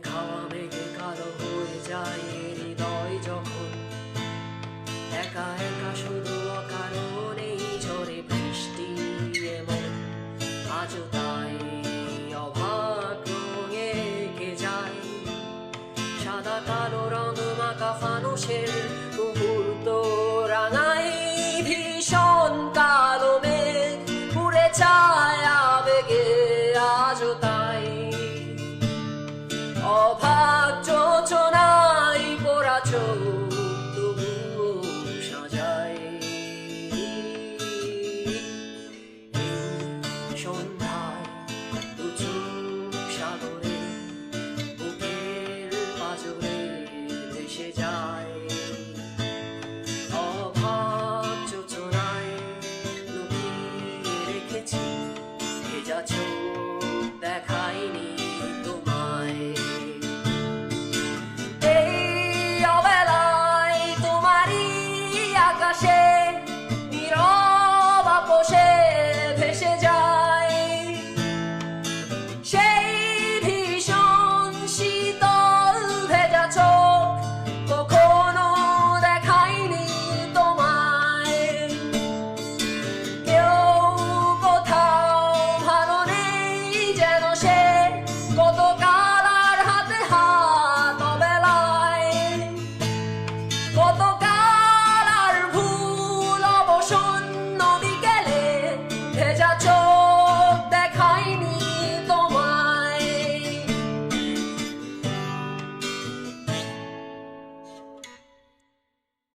খাওয়া মেঘে কালো হয়ে যায় হৃদয় যখন একা একা শুধু অকারণেই ঝরে বৃষ্টি এমন আজও তাই অভাগ রঙে এঁকে যায় সাদা কালো রং মাখা ফানুষের মুহূর্ত রাঙাই ভীষণ কালো মেঘ পুড়ে চায় আবেগে আজও তাই অভাব